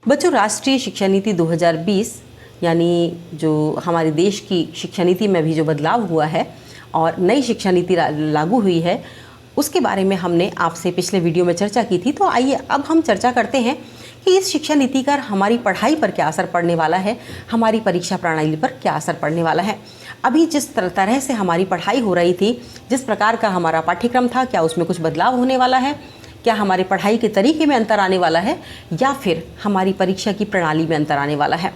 बच्चों, राष्ट्रीय शिक्षा नीति 2020 यानी जो हमारे देश की शिक्षा नीति में भी जो बदलाव हुआ है और नई शिक्षा नीति लागू हुई है, उसके बारे में हमने आपसे पिछले वीडियो में चर्चा की थी। तो आइए अब हम चर्चा करते हैं कि इस शिक्षा नीति का हमारी पढ़ाई पर क्या असर पड़ने वाला है, हमारी परीक्षा प्रणाली पर क्या असर पड़ने वाला है। अभी जिस तरह से हमारी पढ़ाई हो रही थी, जिस प्रकार का हमारा पाठ्यक्रम था, क्या उसमें कुछ बदलाव होने वाला है, क्या हमारी पढ़ाई के तरीके में अंतर आने वाला है, या फिर हमारी परीक्षा की प्रणाली में अंतर आने वाला है।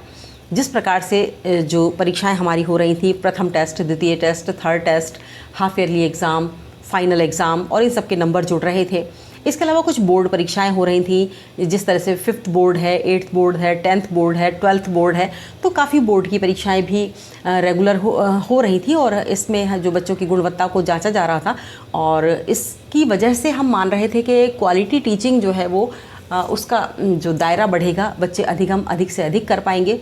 जिस प्रकार से जो परीक्षाएं हमारी हो रही थी, प्रथम टेस्ट, द्वितीय test, third test, half yearly exam, final exam और इन सब के नंबर जुड़ रहे थे। इसके अलावा कुछ बोर्ड परीक्षाएं हो रही थी, जिस तरह से 5th बोर्ड है, 8th बोर्ड है, 10th बोर्ड है, 12th बोर्ड है। तो काफ़ी बोर्ड की परीक्षाएं भी रेगुलर हो रही थी और इसमें जो बच्चों की गुणवत्ता को जांचा जा रहा था। और इसकी वजह से हम मान रहे थे कि क्वालिटी टीचिंग जो है वो उसका जो दायरा बढ़ेगा, बच्चे अधिक से अधिक कर पाएंगे,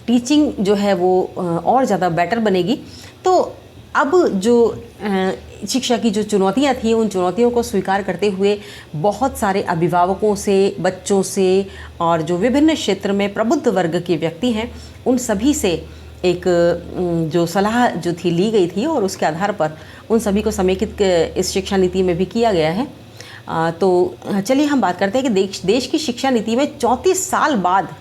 टीचिंग जो है वो और ज़्यादा बेटर बनेगी। तो अब जो शिक्षा की जो चुनौतियां थी, उन चुनौतियों को स्वीकार करते हुए बहुत सारे अभिभावकों से, बच्चों से और जो विभिन्न क्षेत्र में प्रबुद्ध वर्ग के व्यक्ति हैं, उन सभी से एक जो सलाह जो थी ली गई थी और उसके आधार पर उन सभी को समेकित इस शिक्षा नीति में भी किया गया है। तो चलिए हम बात करते हैं कि देश की शिक्षा नीति में 34 साल बाद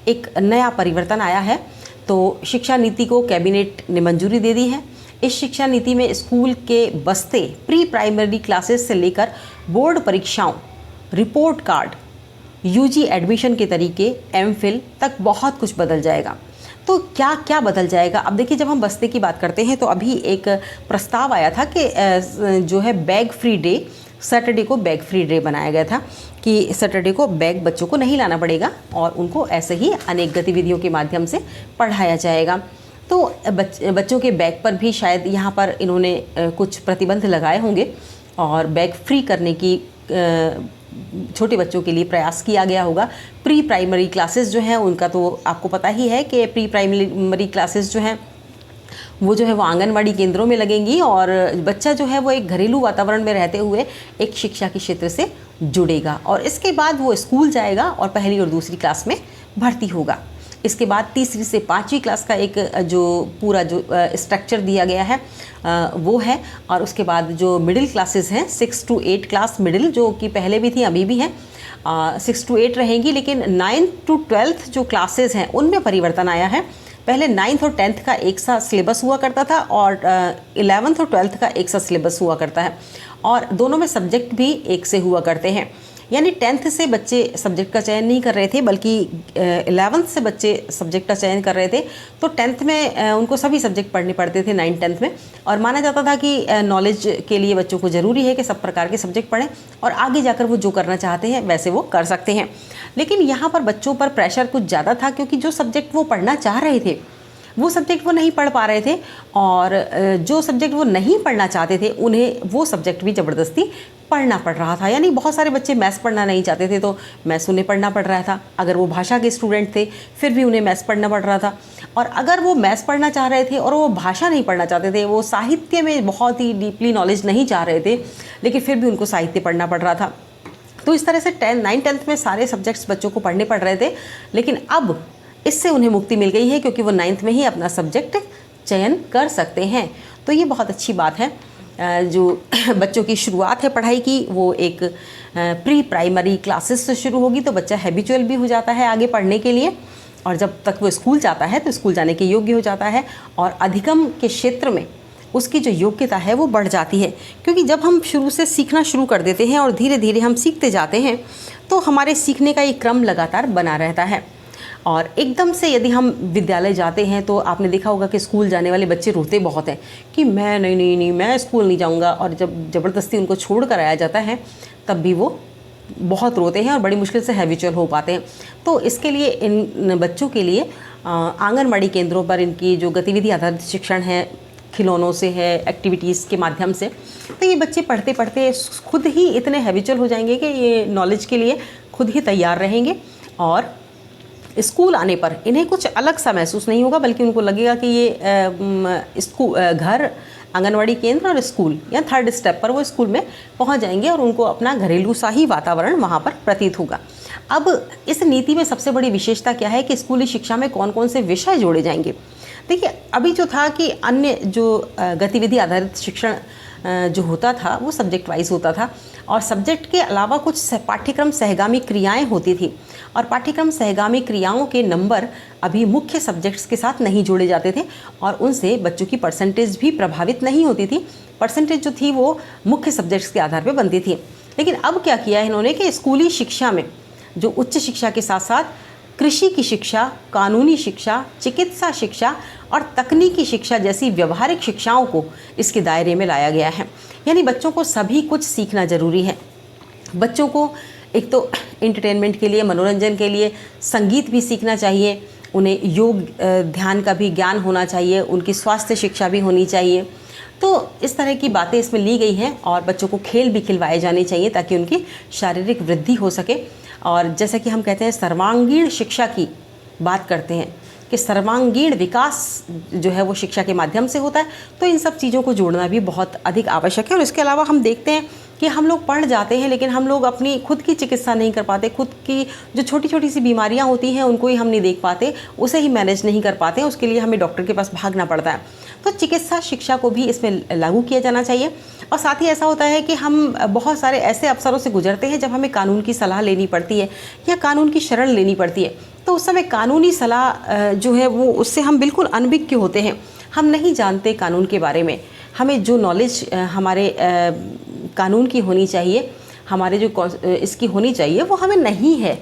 एक नया परिवर्तन आया है। तो शिक्षा नीति को कैबिनेट ने मंजूरी दे दी है। इस शिक्षा नीति में स्कूल के बस्ते, प्री प्राइमरी क्लासेस से लेकर बोर्ड परीक्षाओं, रिपोर्ट कार्ड, यूजी एडमिशन के तरीके, एमफिल तक बहुत कुछ बदल जाएगा। तो क्या क्या बदल जाएगा? अब देखिए, जब हम बस्ते की बात करते हैं तो अभी एक प्रस्ताव आया था कि जो है बैग फ्री डे, सैटरडे को बैग फ्री डे बनाया गया था कि सैटरडे को बैग बच्चों को नहीं लाना पड़ेगा और उनको ऐसे ही अनेक गतिविधियों के माध्यम से पढ़ाया जाएगा। तो बच्चों के बैग पर भी शायद यहाँ पर इन्होंने कुछ प्रतिबंध लगाए होंगे और बैग फ्री करने की छोटे बच्चों के लिए प्रयास किया गया होगा। प्री प्राइमरी क्लासेस जो हैं उनका तो आपको पता ही है कि प्री प्राइमरी क्लासेस जो हैं वो आंगनवाड़ी केंद्रों में लगेंगी और बच्चा जो है वो एक घरेलू वातावरण में रहते हुए एक शिक्षा के क्षेत्र से जुड़ेगा और इसके बाद वो स्कूल जाएगा और पहली और दूसरी क्लास में भर्ती होगा। इसके बाद तीसरी से 5वीं क्लास का एक जो पूरा जो स्ट्रक्चर दिया गया है वो है। और उसके बाद जो मिडिल क्लासेस हैं, 6 to 8 क्लास मिडिल, जो कि पहले भी थी अभी भी हैं, 6 to 8 रहेंगी। लेकिन 9th to 12th जो क्लासेस हैं उनमें परिवर्तन आया है। पहले 9th और 10th का एक सा सिलेबस हुआ करता था और 11th और 12th का एक सा सिलेबस हुआ करता है और दोनों में सब्जेक्ट भी एक से हुआ करते हैं। यानी 10th से बच्चे सब्जेक्ट का चयन नहीं कर रहे थे, बल्कि 11th से बच्चे सब्जेक्ट का चयन कर रहे थे। तो 10th में उनको सभी सब्जेक्ट पढ़ने पड़ते थे 9th 10th में, और माना जाता था कि नॉलेज के लिए बच्चों को ज़रूरी है कि सब प्रकार के सब्जेक्ट पढ़ें और आगे जाकर वो जो करना चाहते हैं वैसे वो कर सकते हैं। लेकिन यहाँ पर बच्चों पर प्रेशर कुछ ज़्यादा था, क्योंकि जो सब्जेक्ट वो पढ़ना चाह रहे थे वो सब्जेक्ट वो नहीं पढ़ पा रहे थे और जो सब्जेक्ट वो नहीं पढ़ना चाहते थे उन्हें वो सब्जेक्ट भी ज़बरदस्ती पढ़ना पड़ रहा था। यानी बहुत सारे बच्चे मैथ्स पढ़ना नहीं चाहते थे तो मैथ्स उन्हें पढ़ना पड़ रहा था। अगर वो भाषा के स्टूडेंट थे फिर भी उन्हें मैथ्स पढ़ना पड़ रहा था, और अगर वो मैथ्स पढ़ना चाह रहे थे और वो भाषा नहीं पढ़ना चाहते थे, वो साहित्य में बहुत ही डीपली नॉलेज नहीं चाह रहे थे, लेकिन फिर भी उनको साहित्य पढ़ना पड़ रहा था। तो इस तरह से 9th 10th में सारे सब्जेक्ट्स बच्चों को पढ़ने पड़ रहे थे। लेकिन अब इससे उन्हें मुक्ति मिल गई है, क्योंकि वो 9th में ही अपना सब्जेक्ट चयन कर सकते हैं। तो ये बहुत अच्छी बात है। जो बच्चों की शुरुआत है पढ़ाई की वो एक प्री प्राइमरी क्लासेस से शुरू होगी, तो बच्चा हैबिचुअल भी हो जाता है आगे पढ़ने के लिए, और जब तक वो स्कूल जाता है तो स्कूल जाने के योग्य हो जाता है और अधिगम के क्षेत्र में उसकी जो योग्यता है वो बढ़ जाती है। क्योंकि जब हम शुरू से सीखना शुरू कर देते हैं और धीरे धीरे हम सीखते जाते हैं तो हमारे सीखने का एक क्रम लगातार बना रहता है। और एकदम से यदि हम विद्यालय जाते हैं तो आपने देखा होगा कि स्कूल जाने वाले बच्चे रोते बहुत हैं कि मैं नहीं मैं स्कूल नहीं जाऊंगा, और जब ज़बरदस्ती उनको छोड़ कर आया जाता है तब भी वो बहुत रोते हैं और बड़ी मुश्किल से हैबिचुअल हो पाते हैं। तो इसके लिए इन बच्चों के लिए आंगनबाड़ी केंद्रों पर इनकी जो गतिविधि आधारित शिक्षण है, खिलौनों से है, एक्टिविटीज़ के माध्यम से, तो ये बच्चे पढ़ते पढ़ते खुद ही इतने हैबिचुअल हो जाएंगे कि ये नॉलेज के लिए खुद ही तैयार रहेंगे और स्कूल आने पर इन्हें कुछ अलग सा महसूस नहीं होगा, बल्कि उनको लगेगा कि ये घर, आंगनवाड़ी केंद्र और स्कूल या थर्ड स्टेप पर वो स्कूल में पहुंच जाएंगे और उनको अपना घरेलू सा ही वातावरण वहाँ पर प्रतीत होगा। अब इस नीति में सबसे बड़ी विशेषता क्या है कि स्कूली शिक्षा में कौन कौन से विषय जोड़े जाएंगे। देखिए, अभी जो था कि अन्य जो गतिविधि आधारित शिक्षण जो होता था वो सब्जेक्ट वाइज होता था, और सब्जेक्ट के अलावा कुछ पाठ्यक्रम सहगामी क्रियाएं होती थी, और पाठ्यक्रम सहगामी क्रियाओं के नंबर अभी मुख्य सब्जेक्ट्स के साथ नहीं जोड़े जाते थे, और उनसे बच्चों की परसेंटेज भी प्रभावित नहीं होती थी। परसेंटेज जो थी वो मुख्य सब्जेक्ट्स के आधार पर बनती थी। लेकिन अब क्या किया है इन्होंने कि स्कूली शिक्षा में जो उच्च शिक्षा के साथ साथ कृषि की शिक्षा, कानूनी शिक्षा, चिकित्सा शिक्षा और तकनीकी शिक्षा जैसी व्यवहारिक शिक्षाओं को इसके दायरे में लाया गया है। यानी बच्चों को सभी कुछ सीखना ज़रूरी है। बच्चों को एक तो एंटरटेनमेंट के लिए, मनोरंजन के लिए संगीत भी सीखना चाहिए, उन्हें योग ध्यान का भी ज्ञान होना चाहिए, उनकी स्वास्थ्य शिक्षा भी होनी चाहिए। तो इस तरह की बातें इसमें ली गई हैं, और बच्चों को खेल भी खिलवाए जाने चाहिए ताकि उनकी शारीरिक वृद्धि हो सके। और जैसा कि हम कहते हैं सर्वांगीण शिक्षा की बात करते हैं कि सर्वांगीण विकास जो है वो शिक्षा के माध्यम से होता है, तो इन सब चीज़ों को जोड़ना भी बहुत अधिक आवश्यक है। और इसके अलावा हम देखते हैं कि हम लोग पढ़ जाते हैं लेकिन हम लोग अपनी खुद की चिकित्सा नहीं कर पाते, खुद की जो छोटी छोटी सी बीमारियां होती हैं उनको ही हम नहीं देख पाते, उसे ही मैनेज नहीं कर पाते, उसके लिए हमें डॉक्टर के पास भागना पड़ता है। तो चिकित्सा शिक्षा को भी इसमें लागू किया जाना चाहिए। और साथ ही ऐसा होता है कि हम बहुत सारे ऐसे अवसरों से गुजरते हैं जब हमें कानून की सलाह लेनी पड़ती है या कानून की शरण लेनी पड़ती है, तो उस समय कानूनी सलाह जो है वो उससे हम बिल्कुल अनभिज्ञ होते हैं, हम नहीं जानते कानून के बारे में। हमें जो नॉलेज हमारे कानून की होनी चाहिए, हमारे जो इसकी होनी चाहिए वो हमें नहीं है।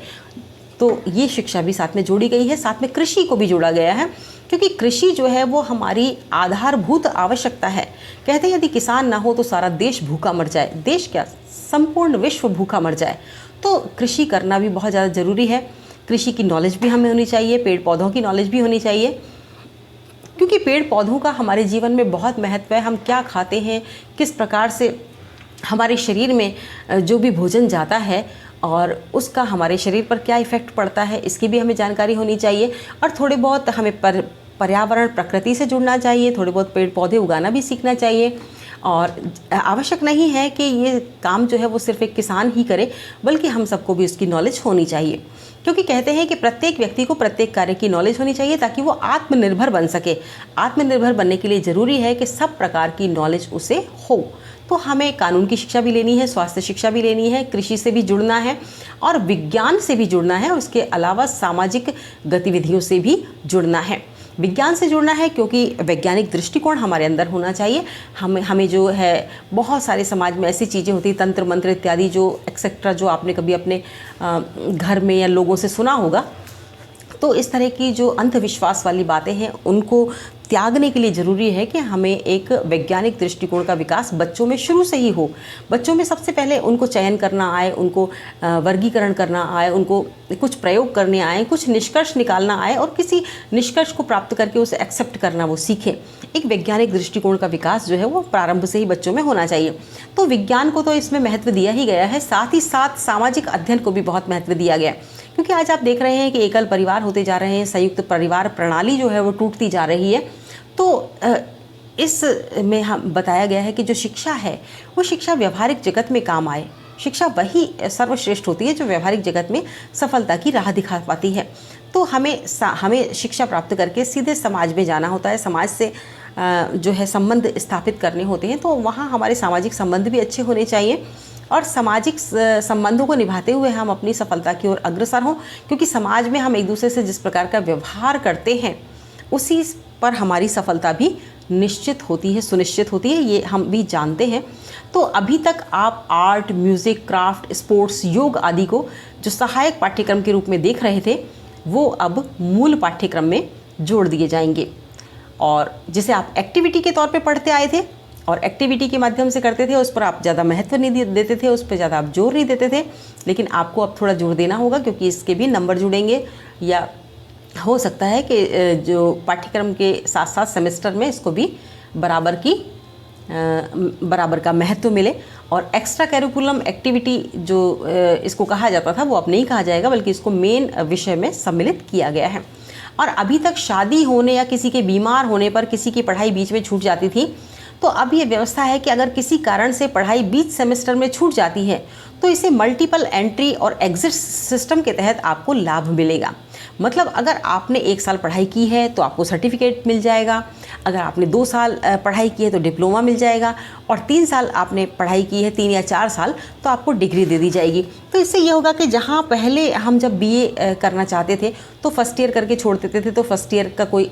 तो ये शिक्षा भी साथ में जोड़ी गई है। साथ में कृषि को भी जोड़ा गया है, क्योंकि कृषि जो है वो हमारी आधारभूत आवश्यकता है। कहते हैं यदि किसान ना हो तो सारा देश भूखा मर जाए, देश क्या संपूर्ण विश्व भूखा मर जाए। तो कृषि करना भी बहुत ज़्यादा ज़रूरी है। कृषि की नॉलेज भी हमें होनी चाहिए, पेड़ पौधों की नॉलेज भी होनी चाहिए, क्योंकि पेड़ पौधों का हमारे जीवन में बहुत महत्व है। हम क्या खाते हैं, किस प्रकार से हमारे शरीर में जो भी भोजन जाता है और उसका हमारे शरीर पर क्या इफ़ेक्ट पड़ता है, इसकी भी हमें जानकारी होनी चाहिए। और थोड़े बहुत हमें पर्यावरण प्रकृति से जुड़ना चाहिए, थोड़े बहुत पेड़ पौधे उगाना भी सीखना चाहिए। और आवश्यक नहीं है कि ये काम जो है वो सिर्फ एक किसान ही करे, बल्कि हम सबको भी उसकी नॉलेज होनी चाहिए, क्योंकि कहते हैं कि प्रत्येक व्यक्ति को प्रत्येक कार्य की नॉलेज होनी चाहिए ताकि वो आत्मनिर्भर बन सके। आत्मनिर्भर बनने के लिए ज़रूरी है कि सब प्रकार की नॉलेज उसे हो। तो हमें कानून की शिक्षा भी लेनी है, स्वास्थ्य शिक्षा भी लेनी है, कृषि से भी जुड़ना है और विज्ञान से भी जुड़ना है। उसके अलावा सामाजिक गतिविधियों से भी जुड़ना है। विज्ञान से जुड़ना है क्योंकि वैज्ञानिक दृष्टिकोण हमारे अंदर होना चाहिए। हमें जो है बहुत सारे समाज में ऐसी चीज़ें होती, तंत्र मंत्र इत्यादि जो एक्सेट्रा, जो आपने कभी अपने घर में या लोगों से सुना होगा। तो इस तरह की जो अंधविश्वास वाली बातें हैं उनको त्यागने के लिए ज़रूरी है कि हमें एक वैज्ञानिक दृष्टिकोण का विकास बच्चों में शुरू से ही हो। बच्चों में सबसे पहले उनको चयन करना आए, उनको वर्गीकरण करना आए, उनको कुछ प्रयोग करने आए, कुछ निष्कर्ष निकालना आए और किसी निष्कर्ष को प्राप्त करके उसे एक्सेप्ट करना वो सीखें। एक वैज्ञानिक दृष्टिकोण का विकास जो है वो प्रारंभ से ही बच्चों में होना चाहिए। तो विज्ञान को तो इसमें महत्व दिया ही गया है, साथ ही साथ सामाजिक अध्ययन को भी बहुत महत्व दिया गया है। क्योंकि आज आप देख रहे हैं कि एकल परिवार होते जा रहे हैं, संयुक्त परिवार प्रणाली जो है वो टूटती जा रही है। तो इस में हम बताया गया है कि जो शिक्षा है वो शिक्षा व्यवहारिक जगत में काम आए। शिक्षा वही सर्वश्रेष्ठ होती है जो व्यवहारिक जगत में सफलता की राह दिखा पाती है। तो हमें शिक्षा प्राप्त करके सीधे समाज में जाना होता है, समाज से जो है संबंध स्थापित करने होते हैं। तो वहाँ हमारे सामाजिक संबंध भी अच्छे होने चाहिए और सामाजिक संबंधों को निभाते हुए हम अपनी सफलता की ओर अग्रसर हों, क्योंकि समाज में हम एक दूसरे से जिस प्रकार का व्यवहार करते हैं उसी पर हमारी सफलता भी निश्चित होती है, सुनिश्चित होती है, ये हम भी जानते हैं। तो अभी तक आप आर्ट, म्यूज़िक, क्राफ्ट, स्पोर्ट्स, योग आदि को जो सहायक पाठ्यक्रम के रूप में देख रहे थे वो अब मूल पाठ्यक्रम में जोड़ दिए जाएंगे। और जिसे आप एक्टिविटी के तौर पे पढ़ते आए थे और एक्टिविटी के माध्यम से करते थे, उस पर आप ज़्यादा महत्व नहीं देते थे, उस पर ज़्यादा आप जोर नहीं देते थे, लेकिन आपको अब थोड़ा जोर देना होगा क्योंकि इसके भी नंबर जुड़ेंगे या हो सकता है कि जो पाठ्यक्रम के साथ साथ सेमेस्टर में इसको भी बराबर का महत्व मिले। और एक्स्ट्रा करिकुलम एक्टिविटी जो इसको कहा जाता था वो अब नहीं कहा जाएगा, बल्कि इसको मेन विषय में सम्मिलित किया गया है। और अभी तक शादी होने या किसी के बीमार होने पर किसी की पढ़ाई बीच में छूट जाती थी, तो अब ये व्यवस्था है कि अगर किसी कारण से पढ़ाई बीच सेमेस्टर में छूट जाती है तो इसे मल्टीपल एंट्री और एग्जिट सिस्टम के तहत आपको लाभ मिलेगा। मतलब अगर आपने 1 साल पढ़ाई की है तो आपको सर्टिफिकेट मिल जाएगा, अगर आपने 2 साल पढ़ाई की है तो डिप्लोमा मिल जाएगा, और 3 साल आपने पढ़ाई की है, 3 या 4 साल, तो आपको डिग्री दे दी जाएगी। तो इससे ये होगा कि जहाँ पहले हम जब बीए करना चाहते थे तो फर्स्ट ईयर करके छोड़ देते थे, तो फर्स्ट ईयर का कोई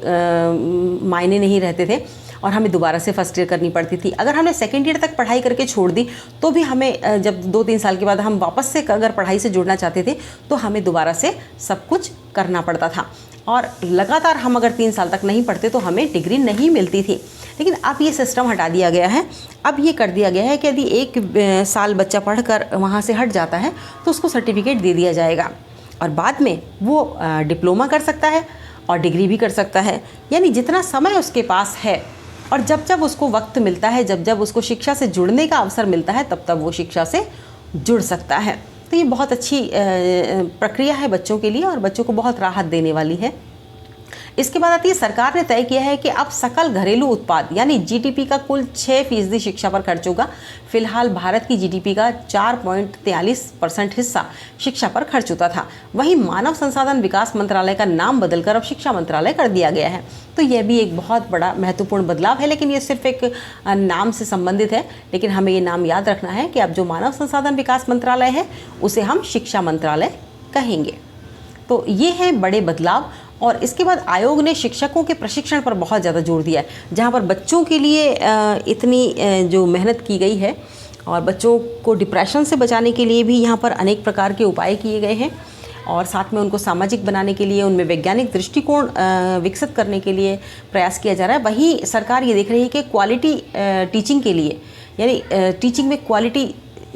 मायने नहीं रहते थे और हमें दोबारा से फर्स्ट ईयर करनी पड़ती थी। अगर हमने सेकेंड ईयर तक पढ़ाई करके छोड़ दी तो भी हमें जब 2-3 साल के बाद हम वापस से अगर पढ़ाई से जुड़ना चाहते थे तो हमें दोबारा से सब कुछ करना पड़ता था, और लगातार हम अगर 3 साल तक नहीं पढ़ते तो हमें डिग्री नहीं मिलती थी। लेकिन अब ये सिस्टम हटा दिया गया है। अब ये कर दिया गया है कि यदि 1 साल बच्चा पढ़कर वहाँ से हट जाता है तो उसको सर्टिफिकेट दे दिया जाएगा, और बाद में वो डिप्लोमा कर सकता है और डिग्री भी कर सकता है। यानी जितना समय उसके पास है और जब जब उसको वक्त मिलता है, जब जब उसको शिक्षा से जुड़ने का अवसर मिलता है, तब तब वो शिक्षा से जुड़ सकता है। तो ये बहुत अच्छी प्रक्रिया है बच्चों के लिए और बच्चों को बहुत राहत देने वाली है। इसके बाद आती है, सरकार ने तय किया है कि अब सकल घरेलू उत्पाद यानी जीडीपी का कुल 6% शिक्षा पर खर्च होगा। फिलहाल भारत की जीडीपी का 4.43% हिस्सा शिक्षा पर खर्च होता था। वहीं मानव संसाधन विकास मंत्रालय का नाम बदलकर अब शिक्षा मंत्रालय कर दिया गया है। तो यह भी एक बहुत बड़ा महत्वपूर्ण बदलाव है, लेकिन ये सिर्फ एक नाम से संबंधित है। लेकिन हमें ये नाम याद रखना है कि अब जो मानव संसाधन विकास मंत्रालय है उसे हम शिक्षा मंत्रालय कहेंगे। तो ये हैं बड़े बदलाव। और इसके बाद आयोग ने शिक्षकों के प्रशिक्षण पर बहुत ज़्यादा जोर दिया है, जहाँ पर बच्चों के लिए इतनी जो मेहनत की गई है, और बच्चों को डिप्रेशन से बचाने के लिए भी यहाँ पर अनेक प्रकार के उपाय किए गए हैं, और साथ में उनको सामाजिक बनाने के लिए, उनमें वैज्ञानिक दृष्टिकोण विकसित करने के लिए प्रयास किया जा रहा है। वहीं सरकार ये देख रही है कि क्वालिटी टीचिंग के लिए, यानी टीचिंग में क्वालिटी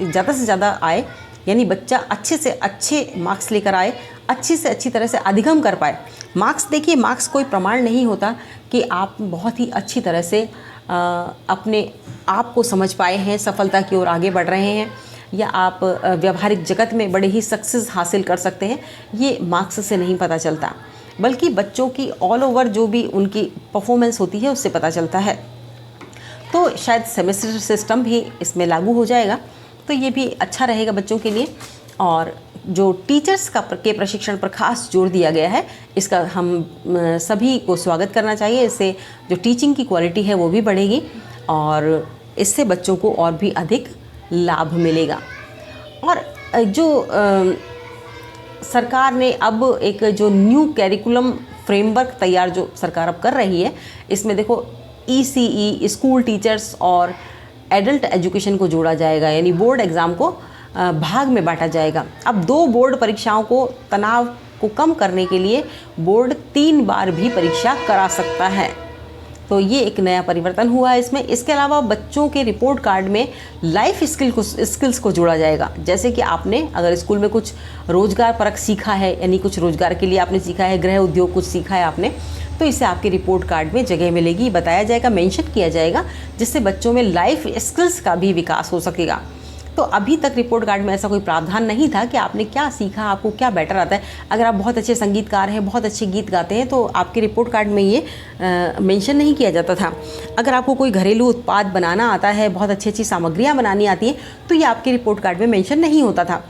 ज़्यादा से ज़्यादा आए, यानी बच्चा अच्छे से अच्छे मार्क्स लेकर आए, अच्छी से अच्छी तरह से अधिगम कर पाए। मार्क्स, देखिए, मार्क्स कोई प्रमाण नहीं होता कि आप बहुत ही अच्छी तरह से अपने आप को समझ पाए हैं, सफलता की ओर आगे बढ़ रहे हैं, या आप व्यावहारिक जगत में बड़े ही सक्सेस हासिल कर सकते हैं। ये मार्क्स से नहीं पता चलता, बल्कि बच्चों की ऑल ओवर जो भी उनकी परफॉर्मेंस होती है उससे पता चलता है। तो शायद सेमेस्टर सिस्टम भी इसमें लागू हो जाएगा, तो ये भी अच्छा रहेगा बच्चों के लिए। और जो टीचर्स के प्रशिक्षण पर खास जोर दिया गया है, इसका हम सभी को स्वागत करना चाहिए। इससे जो टीचिंग की क्वालिटी है वो भी बढ़ेगी और इससे बच्चों को और भी अधिक लाभ मिलेगा। और जो सरकार ने अब एक जो न्यू कैरिकुलम फ्रेमवर्क तैयार जो सरकार अब कर रही है, इसमें देखो ECE स्कूल टीचर्स और एडल्ट एजुकेशन को जोड़ा जाएगा, यानी बोर्ड एग्ज़ाम को भाग में बांटा जाएगा। अब 2 बोर्ड परीक्षाओं को तनाव को कम करने के लिए बोर्ड 3 बार भी परीक्षा करा सकता है। तो ये एक नया परिवर्तन हुआ है इसमें। इसके अलावा बच्चों के रिपोर्ट कार्ड में लाइफ स्किल्स को जोड़ा जाएगा। जैसे कि आपने अगर स्कूल में कुछ रोजगार परक सीखा है, यानी कुछ रोजगार के लिए आपने सीखा है, गृह उद्योग कुछ सीखा है आपने, तो इसे आपके रिपोर्ट कार्ड में जगह मिलेगी, बताया जाएगा, मेंशन किया जाएगा, जिससे बच्चों में लाइफ स्किल्स का भी विकास हो सकेगा। तो अभी तक रिपोर्ट कार्ड में ऐसा कोई प्रावधान नहीं था कि आपने क्या सीखा, आपको क्या बेटर आता है। अगर आप बहुत अच्छे संगीतकार हैं, बहुत अच्छे गीत गाते हैं, तो आपके रिपोर्ट कार्ड में ये मेंशन नहीं किया जाता था। अगर आपको कोई घरेलू उत्पाद बनाना आता है, बहुत अच्छी अच्छी सामग्रियाँ बनानी आती हैं, तो ये आपके रिपोर्ट कार्ड में मेंशन नहीं होता था।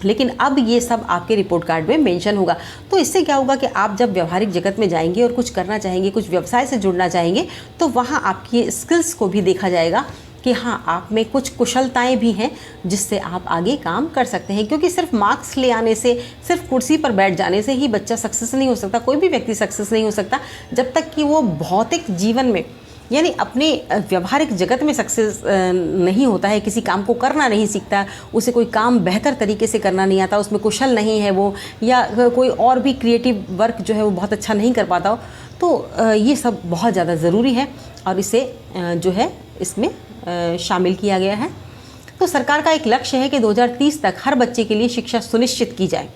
लेकिन अब ये सब आपके रिपोर्ट कार्ड में मेंशन होगा। तो इससे क्या होगा कि आप जब व्यवहारिक जगत में जाएंगे और कुछ करना चाहेंगे, कुछ व्यवसाय से जुड़ना चाहेंगे, तो वहाँ आपकी स्किल्स को भी देखा जाएगा कि हाँ, आप में कुछ कुशलताएं भी हैं जिससे आप आगे काम कर सकते हैं। क्योंकि सिर्फ मार्क्स ले आने से, सिर्फ कुर्सी पर बैठ जाने से ही बच्चा सक्सेस नहीं हो सकता, कोई भी व्यक्ति सक्सेस नहीं हो सकता जब तक कि वो भौतिक जीवन में, यानी अपने व्यवहारिक जगत में सक्सेस नहीं होता है, किसी काम को करना नहीं सीखता, उसे कोई काम बेहतर तरीके से करना नहीं आता, उसमें कुशल नहीं है वो, या कोई और भी क्रिएटिव वर्क जो है वो बहुत अच्छा नहीं कर पाता हो। तो ये सब बहुत ज़्यादा ज़रूरी है और इसे जो है इसमें शामिल किया गया है। तो सरकार का एक लक्ष्य है कि 2030 तक हर बच्चे के लिए शिक्षा सुनिश्चित की जाए।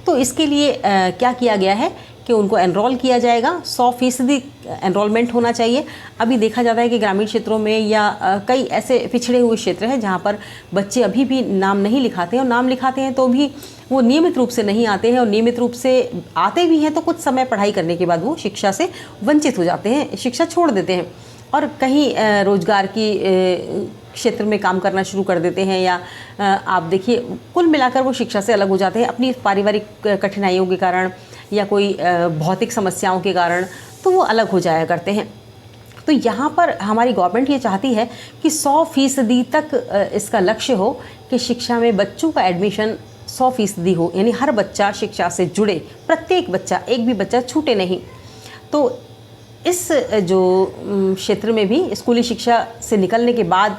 तो इसके लिए क्या किया गया है कि उनको एनरोल किया जाएगा, 100% एनरोलमेंट होना चाहिए। अभी देखा जाता है कि ग्रामीण क्षेत्रों में या कई ऐसे पिछड़े हुए क्षेत्र हैं जहाँ पर बच्चे अभी भी नाम नहीं लिखाते हैं, और नाम लिखाते हैं तो भी वो नियमित रूप से नहीं आते हैं, और नियमित रूप से आते भी हैं तो कुछ समय पढ़ाई करने के बाद वो शिक्षा से वंचित हो जाते हैं, शिक्षा छोड़ देते हैं। और कहीं रोजगार की क्षेत्र में काम करना शुरू कर देते हैं, या आप देखिए कुल मिलाकर वो शिक्षा से अलग हो जाते हैं अपनी पारिवारिक कठिनाइयों के कारण या कोई भौतिक समस्याओं के कारण, तो वो अलग हो जाया करते हैं। तो यहाँ पर हमारी गवर्नमेंट ये चाहती है कि 100% तक इसका लक्ष्य हो कि शिक्षा में बच्चों का एडमिशन 100% हो, यानी हर बच्चा शिक्षा से जुड़े, प्रत्येक बच्चा, एक भी बच्चा छूटे नहीं। तो इस जो क्षेत्र में भी स्कूली शिक्षा से निकलने के बाद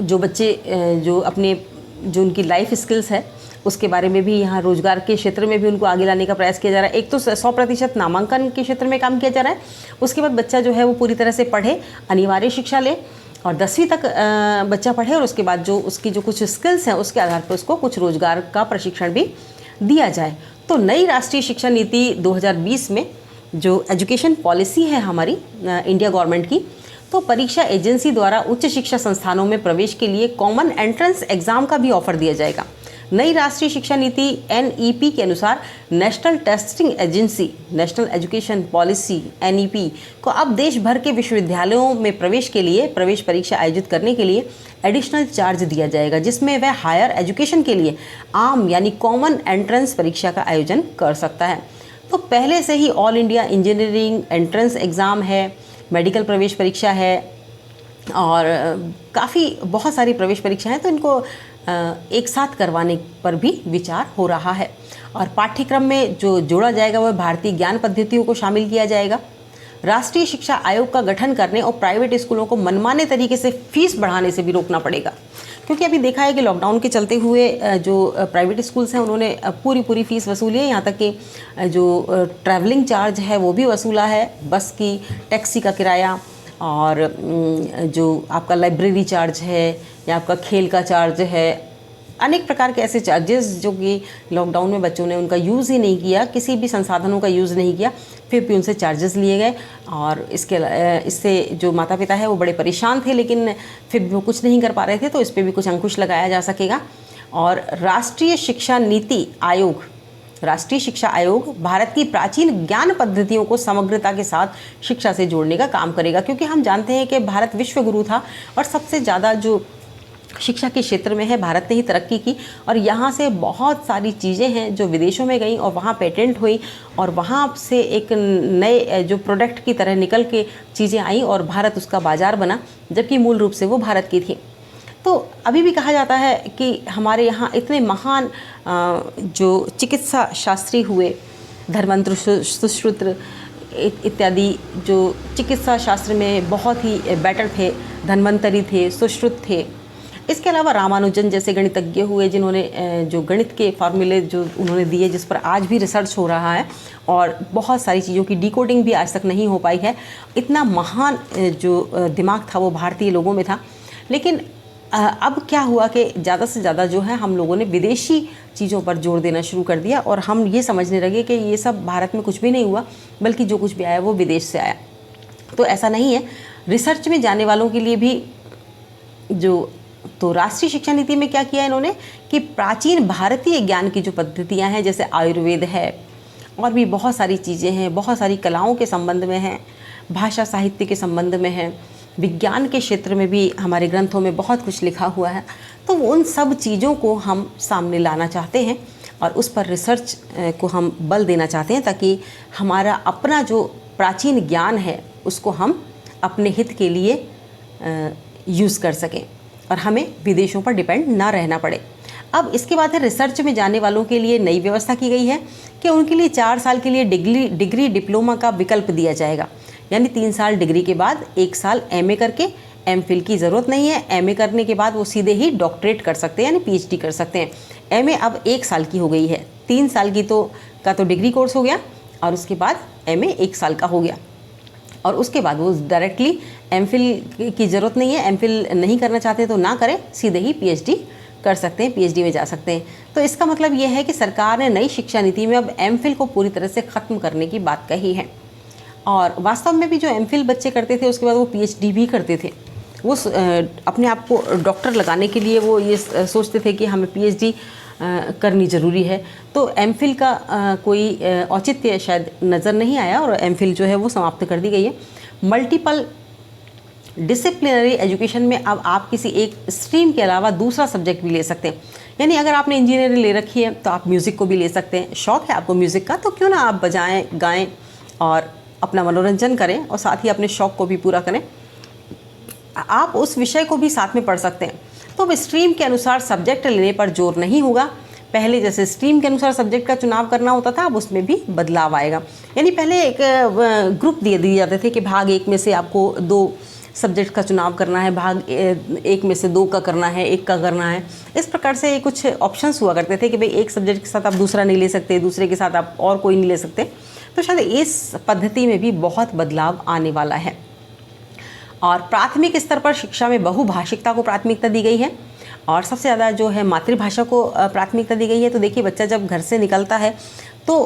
जो बच्चे जो उनकी लाइफ स्किल्स है उसके बारे में भी यहाँ रोजगार के क्षेत्र में भी उनको आगे लाने का प्रयास किया जा रहा है। एक तो 100% नामांकन के क्षेत्र में काम किया जा रहा है, उसके बाद बच्चा जो है वो पूरी तरह से पढ़े, अनिवार्य शिक्षा ले और 10वीं तक बच्चा पढ़े, और उसके बाद जो उसकी जो कुछ स्किल्स हैं उसके आधार पर उसको कुछ रोजगार का प्रशिक्षण भी दिया जाए। तो नई राष्ट्रीय शिक्षा नीति 2020 में जो एजुकेशन पॉलिसी है हमारी इंडिया गवर्नमेंट की, तो परीक्षा एजेंसी द्वारा उच्च शिक्षा संस्थानों में प्रवेश के लिए कॉमन एंट्रेंस एग्जाम का भी ऑफर दिया जाएगा। नई राष्ट्रीय शिक्षा नीति NEP के अनुसार national testing agency, national education policy NEP को अब देश भर के विश्वविद्यालयों में प्रवेश के लिए प्रवेश परीक्षा आयोजित करने के लिए एडिशनल चार्ज दिया जाएगा, जिसमें वह हायर एजुकेशन के लिए आम यानी कॉमन एंट्रेंस परीक्षा का आयोजन कर सकता है। तो पहले से ही all India engineering entrance exam है, मेडिकल प्रवेश परीक्षा है और काफ़ी बहुत सारी प्रवेश परीक्षा हैं, तो इनको एक साथ करवाने पर भी विचार हो रहा है। और पाठ्यक्रम में जो जोड़ा जाएगा वह भारतीय ज्ञान पद्धतियों को शामिल किया जाएगा। राष्ट्रीय शिक्षा आयोग का गठन करने और प्राइवेट स्कूलों को मनमाने तरीके से फीस बढ़ाने से भी रोकना पड़ेगा, क्योंकि अभी देखा है कि लॉकडाउन के चलते हुए जो प्राइवेट स्कूल्स हैं उन्होंने पूरी फीस वसूली है। यहाँ तक कि जो ट्रैवलिंग चार्ज है वो भी वसूला है, बस की, टैक्सी का किराया, और जो आपका लाइब्रेरी चार्ज है या आपका खेल का चार्ज है, अनेक प्रकार के ऐसे चार्जेस जो कि लॉकडाउन में बच्चों ने उनका यूज़ ही नहीं किया, किसी भी संसाधनों का यूज़ नहीं किया, फिर भी उनसे चार्जेस लिए गए। और इससे जो माता पिता है वो बड़े परेशान थे, लेकिन फिर भी वो कुछ नहीं कर पा रहे थे, तो इस पर भी कुछ अंकुश लगाया जा सकेगा। और राष्ट्रीय शिक्षा नीति आयोग, राष्ट्रीय शिक्षा आयोग भारत की प्राचीन ज्ञान पद्धतियों को समग्रता के साथ शिक्षा से जोड़ने का काम करेगा, क्योंकि हम जानते हैं कि भारत विश्व गुरु था और सबसे ज़्यादा जो शिक्षा के क्षेत्र में है भारत ने ही तरक्की की, और यहाँ से बहुत सारी चीज़ें हैं जो विदेशों में गई और वहाँ पेटेंट हुई और वहाँ से एक नए जो प्रोडक्ट की तरह निकल के चीज़ें आई और भारत उसका बाज़ार बना, जबकि मूल रूप से वो भारत की थी। तो अभी भी कहा जाता है कि हमारे यहाँ इतने महान जो चिकित्सा शास्त्री हुए, धर्मवंत, सुश्रुत इत्यादि, जो चिकित्सा शास्त्र में बहुत ही बेटर थे, धन्वंतरी थे, सुश्रुत थे। इसके अलावा रामानुजन जैसे गणितज्ञ हुए, जिन्होंने जो गणित के फार्मूले जो उन्होंने दिए, जिस पर आज भी रिसर्च हो रहा है और बहुत सारी चीज़ों की डिकोडिंग भी आज तक नहीं हो पाई है। इतना महान जो दिमाग था वो भारतीय लोगों में था। लेकिन अब क्या हुआ कि ज़्यादा से ज़्यादा जो है हम लोगों ने विदेशी चीज़ों पर जोर देना शुरू कर दिया और हम ये समझने लगे कि ये सब भारत में कुछ भी नहीं हुआ, बल्कि जो कुछ भी आया वो विदेश से आया। तो ऐसा नहीं है। रिसर्च में जाने वालों के लिए भी तो राष्ट्रीय शिक्षा नीति में क्या किया इन्होंने कि प्राचीन भारतीय ज्ञान की जो पद्धतियाँ हैं, जैसे आयुर्वेद है और भी बहुत सारी चीज़ें हैं, बहुत सारी कलाओं के संबंध में हैं, भाषा साहित्य के संबंध में हैं, विज्ञान के क्षेत्र में भी हमारे ग्रंथों में बहुत कुछ लिखा हुआ है। तो उन सब चीज़ों को हम सामने लाना चाहते हैं और उस पर रिसर्च को हम बल देना चाहते हैं, ताकि हमारा अपना जो प्राचीन ज्ञान है उसको हम अपने हित के लिए यूज़ कर सकें और हमें विदेशों पर डिपेंड ना रहना पड़े। अब इसके बाद है रिसर्च में जाने वालों के लिए नई व्यवस्था की गई है कि उनके लिए 4 साल के लिए डिग्री डिप्लोमा का विकल्प दिया जाएगा। यानी 3 साल डिग्री के बाद 1 साल MA करके, MPhil की ज़रूरत नहीं है। MA करने के बाद वो सीधे ही डॉक्टरेट कर सकते हैं, यानी PhD कर सकते हैं। MA अब 1 साल की हो गई है, 3 साल की का तो डिग्री कोर्स हो गया और उसके बाद MA 1 साल का हो गया और उसके बाद वो डायरेक्टली MPhil की ज़रूरत नहीं है। MPhil नहीं करना चाहते तो ना करें, सीधे ही PhD कर सकते हैं, PhD में जा सकते हैं। तो इसका मतलब ये है कि सरकार ने नई शिक्षा नीति में अब MPhil को पूरी तरह से ख़त्म करने की बात कही है। और वास्तव में भी जो MPhil बच्चे करते थे उसके बाद वो PhD भी करते थे। वो अपने आप को डॉक्टर लगाने के लिए वो ये सोचते थे कि हमें PhD करनी ज़रूरी है। तो एमफिल का कोई औचित्य शायद नज़र नहीं आया और एमफिल जो है वो समाप्त कर दी गई है। मल्टीपल डिसिप्लिनरी एजुकेशन में अब आप किसी एक स्ट्रीम के अलावा दूसरा सब्जेक्ट भी ले सकते हैं। यानी अगर आपने इंजीनियरिंग ले रखी है तो आप म्यूज़िक को भी ले सकते हैं। शौक़ है आपको म्यूज़िक का, तो क्यों ना आप बजाएं, गाएं और अपना मनोरंजन करें और साथ ही अपने शौक़ को भी पूरा करें। आप उस विषय को भी साथ में पढ़ सकते हैं। तो अब स्ट्रीम के अनुसार सब्जेक्ट लेने पर जोर नहीं होगा। पहले जैसे स्ट्रीम के अनुसार सब्जेक्ट का चुनाव करना होता था, अब उसमें भी बदलाव आएगा। यानी पहले एक ग्रुप दिए जाते थे कि भाग 1 में से आपको 2 सब्जेक्ट का चुनाव करना है, भाग 1 में से 2 का करना है, 1 का करना है। इस प्रकार से कुछ ऑप्शंस हुआ करते थे कि भाई एक सब्जेक्ट के साथ आप दूसरा नहीं ले सकते, दूसरे के साथ आप और कोई नहीं ले सकते। तो शायद इस पद्धति में भी बहुत बदलाव आने वाला है। और प्राथमिक स्तर पर शिक्षा में बहुभाषिकता को प्राथमिकता दी गई है और सबसे ज़्यादा जो है मातृभाषा को प्राथमिकता दी गई है। तो देखिए, बच्चा जब घर से निकलता है तो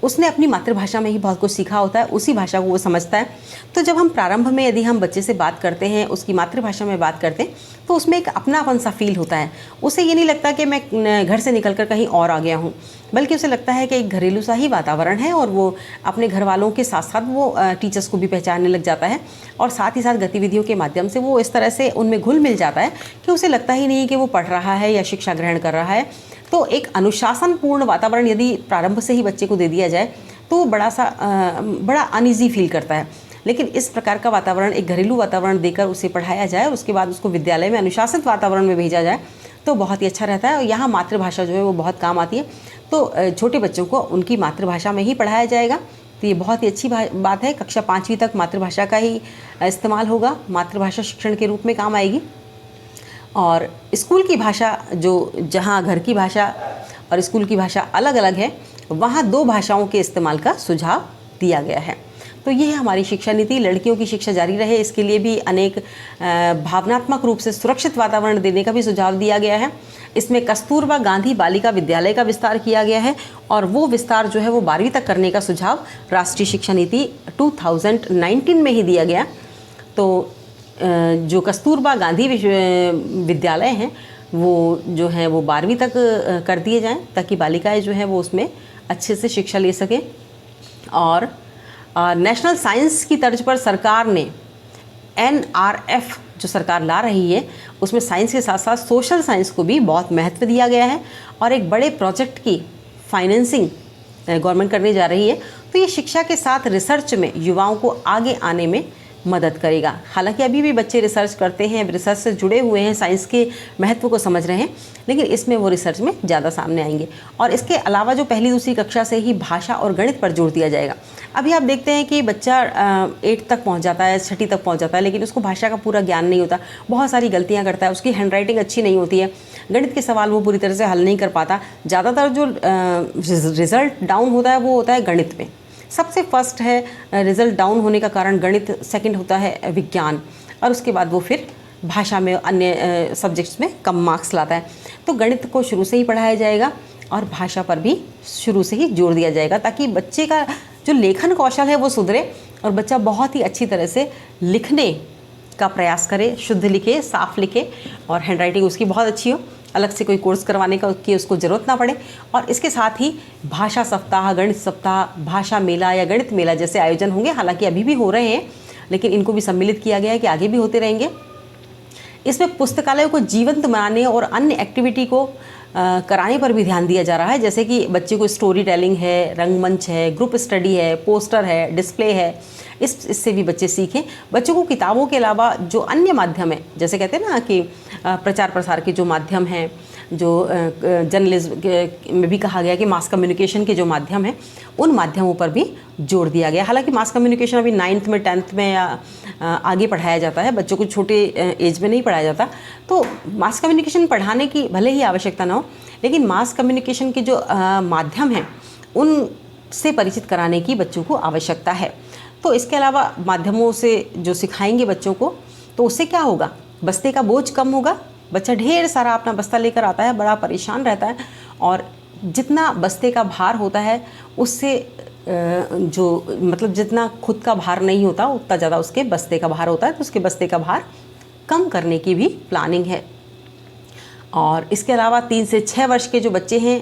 उसने अपनी मातृभाषा में ही बहुत कुछ सीखा होता है, उसी भाषा को वो समझता है। तो जब हम प्रारंभ में यदि हम बच्चे से बात करते हैं, उसकी मातृभाषा में बात करते हैं, तो उसमें एक अपनापन सा फील होता है। उसे ये नहीं लगता कि मैं घर से निकलकर कहीं और आ गया हूँ, बल्कि उसे लगता है कि एक घरेलू सा ही वातावरण है और वो अपने घर वालों के साथ साथ वो टीचर्स को भी पहचानने लग जाता है और साथ ही साथ गतिविधियों के माध्यम से वो इस तरह से उनमें घुल मिल जाता है कि उसे लगता ही नहीं कि वो पढ़ रहा है या शिक्षा ग्रहण कर रहा है। तो एक अनुशासनपूर्ण वातावरण यदि प्रारंभ से ही बच्चे को दे दिया जाए तो वो बड़ा अनईजी फील करता है। लेकिन इस प्रकार का वातावरण, एक घरेलू वातावरण देकर उसे पढ़ाया जाए और उसके बाद उसको विद्यालय में अनुशासित वातावरण में भेजा जाए तो बहुत ही अच्छा रहता है। और यहाँ मातृभाषा जो है वो बहुत काम आती है। तो छोटे बच्चों को उनकी मातृभाषा में ही पढ़ाया जाएगा, तो ये बहुत ही अच्छी बात है। कक्षा 5वीं तक मातृभाषा का ही इस्तेमाल होगा, मातृभाषा शिक्षण के रूप में काम आएगी। और स्कूल की भाषा जहाँ घर की भाषा और स्कूल की भाषा अलग अलग है, वहाँ 2 भाषाओं के इस्तेमाल का सुझाव दिया गया है। तो ये है हमारी शिक्षा नीति। लड़कियों की शिक्षा जारी रहे, इसके लिए भी अनेक भावनात्मक रूप से सुरक्षित वातावरण देने का भी सुझाव दिया गया है। इसमें कस्तूरबा गांधी बालिका विद्यालय का विस्तार किया गया है और वो विस्तार जो है वो 12वीं तक करने का सुझाव राष्ट्रीय शिक्षा नीति 2019 में ही दिया गया। तो जो कस्तूरबा गांधी विद्यालय हैं वो जो है वो 12वीं तक कर दिए जाएं ताकि बालिकाएं जो है वो उसमें अच्छे से शिक्षा ले सकें। और नेशनल साइंस की तर्ज पर सरकार ने NRF जो सरकार ला रही है उसमें साइंस के साथ साथ सोशल साइंस को भी बहुत महत्व दिया गया है और एक बड़े प्रोजेक्ट की फाइनेंसिंग गवर्नमेंट करने जा रही है। तो ये शिक्षा के साथ रिसर्च में युवाओं को आगे आने में मदद करेगा। हालांकि अभी भी बच्चे रिसर्च करते हैं, रिसर्च से जुड़े हुए हैं, साइंस के महत्व को समझ रहे हैं, लेकिन इसमें वो रिसर्च में ज़्यादा सामने आएंगे। और इसके अलावा जो पहली दूसरी कक्षा से ही भाषा और गणित पर जोर दिया जाएगा। अभी आप देखते हैं कि बच्चा 8 तक पहुंच जाता है, 6ठी तक पहुंच जाता है, लेकिन उसको भाषा का पूरा ज्ञान नहीं होता, बहुत सारी गलतियाँ करता है, उसकी हैंडराइटिंग अच्छी नहीं होती है, गणित के सवाल वो पूरी तरह से हल नहीं कर पाता। ज़्यादातर जो रिज़ल्ट डाउन होता है वो होता है गणित में। सबसे फर्स्ट है रिज़ल्ट डाउन होने का कारण गणित, सेकंड होता है विज्ञान और उसके बाद वो फिर भाषा में अन्य सब्जेक्ट्स में कम मार्क्स लाता है। तो गणित को शुरू से ही पढ़ाया जाएगा और भाषा पर भी शुरू से ही जोर दिया जाएगा ताकि बच्चे का जो लेखन कौशल है वो सुधरे और बच्चा बहुत ही अच्छी तरह से लिखने का प्रयास करे, शुद्ध लिखे, साफ लिखे और हैंडराइटिंग उसकी बहुत अच्छी हो, अलग से कोई कोर्स करवाने की उसको ज़रूरत ना पड़े। और इसके साथ ही भाषा सप्ताह, गणित सप्ताह, भाषा मेला या गणित मेला जैसे आयोजन होंगे, हालांकि अभी भी हो रहे हैं लेकिन इनको भी सम्मिलित किया गया है कि आगे भी होते रहेंगे। इसमें पुस्तकालयों को जीवंत बनाने और अन्य एक्टिविटी को कराने पर भी ध्यान दिया जा रहा है, जैसे कि बच्चे को स्टोरी टेलिंग है, रंगमंच है, ग्रुप स्टडी है, पोस्टर है, डिस्प्ले है, इससे भी बच्चे सीखें। बच्चों को किताबों के अलावा जो अन्य माध्यम है, जैसे कहते हैं ना कि प्रचार प्रसार के जो माध्यम हैं, जो जर्नलिज्म में भी कहा गया कि मास कम्युनिकेशन के जो माध्यम हैं उन माध्यमों पर भी जोर दिया गया। हालांकि मास कम्युनिकेशन अभी 9th में 10th में या आगे पढ़ाया जाता है, बच्चों को छोटे एज में नहीं पढ़ाया जाता। तो मास कम्युनिकेशन पढ़ाने की भले ही आवश्यकता ना हो, लेकिन मास कम्युनिकेशन के जो माध्यम हैं उनसे परिचित कराने की बच्चों को आवश्यकता है। तो इसके अलावा माध्यमों से जो सिखाएंगे बच्चों को, तो उससे क्या होगा, बस्ते का बोझ कम होगा। बच्चा ढेर सारा अपना बस्ता लेकर आता है, बड़ा परेशान रहता है और जितना बस्ते का भार होता है उससे जो मतलब जितना खुद का भार नहीं होता उतना ज़्यादा उसके बस्ते का भार होता है। तो उसके बस्ते का भार कम करने की भी प्लानिंग है। और इसके अलावा 3 से 6 वर्ष के जो बच्चे हैं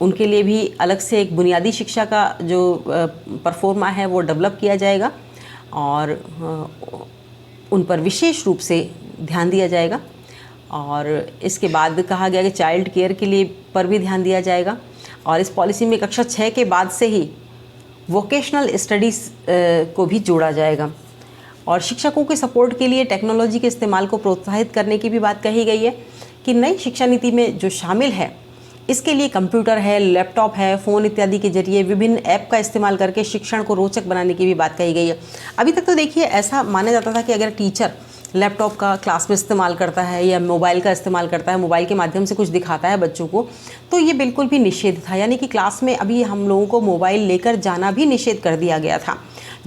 उनके लिए भी अलग से एक बुनियादी शिक्षा का जो परफॉर्मा है वो डेवलप किया जाएगा और उन पर विशेष रूप से ध्यान दिया जाएगा। और इसके बाद कहा गया कि चाइल्ड केयर के लिए पर भी ध्यान दिया जाएगा। और इस पॉलिसी में कक्षा 6 के बाद से ही वोकेशनल स्टडीज़ को भी जोड़ा जाएगा। और शिक्षकों के सपोर्ट के लिए टेक्नोलॉजी के इस्तेमाल को प्रोत्साहित करने की भी बात कही गई है कि नई शिक्षा नीति में जो शामिल है इसके लिए कंप्यूटर है, लैपटॉप है, फ़ोन इत्यादि के जरिए विभिन्न ऐप का इस्तेमाल करके शिक्षण को रोचक बनाने की भी बात कही गई है। अभी तक तो देखिए ऐसा माना जाता था कि अगर टीचर लैपटॉप का क्लास में इस्तेमाल करता है या मोबाइल का इस्तेमाल करता है, मोबाइल के माध्यम से कुछ दिखाता है बच्चों को, तो ये बिल्कुल भी निषेध था। यानी कि क्लास में अभी हम लोगों को मोबाइल लेकर जाना भी निषेध कर दिया गया था।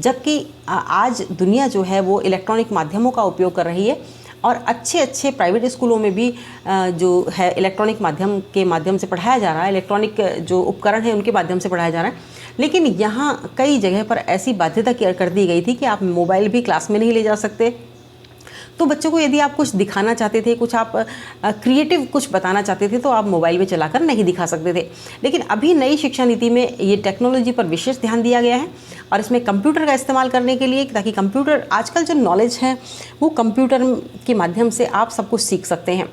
जबकि आज दुनिया जो है वो इलेक्ट्रॉनिक माध्यमों का उपयोग कर रही है और अच्छे प्राइवेट स्कूलों में भी जो है इलेक्ट्रॉनिक माध्यम से पढ़ाया जा रहा है, इलेक्ट्रॉनिक जो उपकरण है उनके माध्यम से पढ़ाया जा रहा है। लेकिन यहाँ कई जगह पर ऐसी बाध्यता कर दी गई थी कि आप मोबाइल भी क्लास में नहीं ले जा सकते। तो बच्चों को यदि आप कुछ दिखाना चाहते थे, कुछ आप क्रिएटिव कुछ बताना चाहते थे, तो आप मोबाइल में चलाकर नहीं दिखा सकते थे। लेकिन अभी नई शिक्षा नीति में ये टेक्नोलॉजी पर विशेष ध्यान दिया गया है और इसमें कंप्यूटर का इस्तेमाल करने के लिए, ताकि कंप्यूटर आजकल जो नॉलेज है वो कंप्यूटर के माध्यम से आप सब कुछ सीख सकते हैं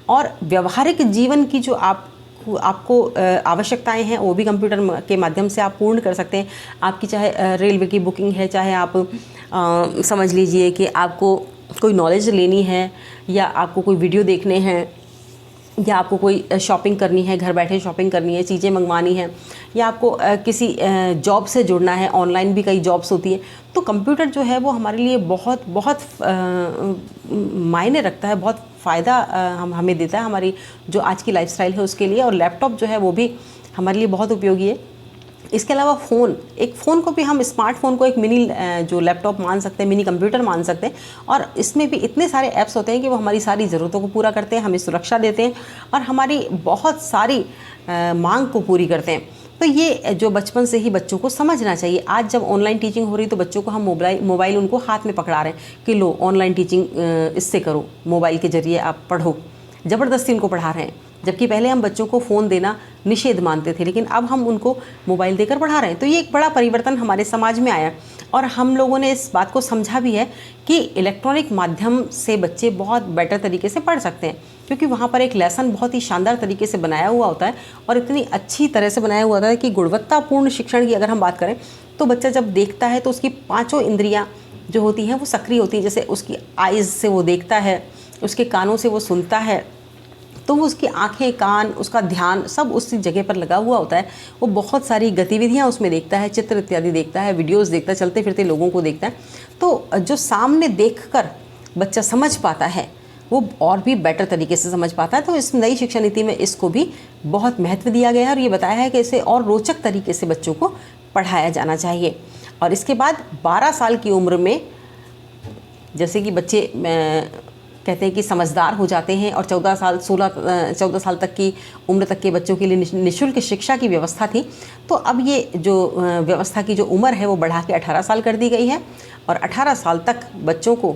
और व्यवहारिक जीवन की जो आपको आवश्यकताएं हैं वो भी कंप्यूटर के माध्यम से आप पूर्ण कर सकते हैं। आपकी चाहे रेलवे की बुकिंग है, चाहे आप समझ लीजिए कि आपको कोई नॉलेज लेनी है या आपको कोई वीडियो देखने हैं या आपको कोई शॉपिंग करनी है, घर बैठे शॉपिंग करनी है, चीज़ें मंगवानी है या आपको किसी जॉब से जुड़ना है, ऑनलाइन भी कई जॉब्स होती है, तो कंप्यूटर जो है वो हमारे लिए बहुत मायने रखता है, बहुत फ़ायदा हमें देता है हमारी जो आज की लाइफस्टाइल है उसके लिए। और लैपटॉप जो है वो भी हमारे लिए बहुत उपयोगी है। इसके अलावा फ़ोन को भी हम स्मार्टफोन को एक मिनी जो लैपटॉप मान सकते हैं, मिनी कंप्यूटर मान सकते हैं। और इसमें भी इतने सारे ऐप्स होते हैं कि वो हमारी सारी ज़रूरतों को पूरा करते हैं, हमें सुरक्षा देते हैं और हमारी बहुत सारी मांग को पूरी करते हैं। तो ये जो बचपन से ही बच्चों को समझना चाहिए। आज जब ऑनलाइन टीचिंग हो रही तो बच्चों को हम मोबाइल उनको हाथ में पकड़ा रहे हैं कि लो ऑनलाइन टीचिंग इससे करो, मोबाइल के ज़रिए आप पढ़ो, ज़बरदस्ती उनको पढ़ा रहे हैं। जबकि पहले हम बच्चों को फ़ोन देना निषेध मानते थे, लेकिन अब हम उनको मोबाइल देकर पढ़ा रहे हैं। तो ये एक बड़ा परिवर्तन हमारे समाज में आया और हम लोगों ने इस बात को समझा भी है कि इलेक्ट्रॉनिक माध्यम से बच्चे बहुत बेटर तरीके से पढ़ सकते हैं, क्योंकि वहाँ पर एक लेसन बहुत ही शानदार तरीके से बनाया हुआ होता है और इतनी अच्छी तरह से बनाया हुआ होता है कि गुणवत्तापूर्ण शिक्षण की अगर हम बात करें तो बच्चा जब देखता है तो उसकी 5 इंद्रियाँ जो होती हैं वो सक्रिय होती हैं। जैसे उसकी आइज़ से वो देखता है, उसके कानों से वो सुनता है, तो वो उसकी आंखें, कान, उसका ध्यान सब उसी जगह पर लगा हुआ होता है। वो बहुत सारी गतिविधियाँ उसमें देखता है, चित्र इत्यादि देखता है, वीडियोस देखता है, चलते फिरते लोगों को देखता है। तो जो सामने देखकर बच्चा समझ पाता है वो और भी बेटर तरीके से समझ पाता है। तो इस नई शिक्षा नीति में इसको भी बहुत महत्व दिया गया है और ये बताया है कि इसे और रोचक तरीके से बच्चों को पढ़ाया जाना चाहिए। और इसके बाद 12 साल की उम्र में जैसे कि बच्चे कहते हैं कि समझदार हो जाते हैं और 14 साल तक की उम्र तक के बच्चों के लिए निःशुल्क शिक्षा की व्यवस्था थी। तो अब ये जो व्यवस्था की जो उम्र है वो बढ़ा के 18 साल कर दी गई है और 18 साल तक बच्चों को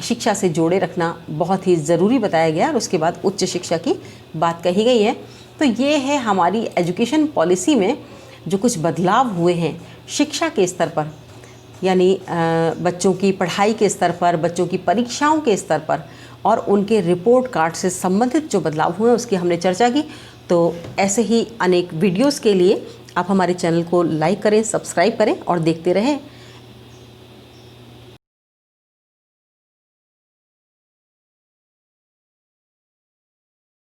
शिक्षा से जोड़े रखना बहुत ही ज़रूरी बताया गया और उसके बाद उच्च शिक्षा की बात कही गई है। तो ये है हमारी एजुकेशन पॉलिसी में जो कुछ बदलाव हुए हैं शिक्षा के स्तर पर, यानी बच्चों की पढ़ाई के स्तर पर, बच्चों की परीक्षाओं के स्तर पर और उनके रिपोर्ट कार्ड से संबंधित जो बदलाव हुए हैं उसकी हमने चर्चा की। तो ऐसे ही अनेक वीडियोस के लिए आप हमारे चैनल को लाइक करें, सब्सक्राइब करें और देखते रहें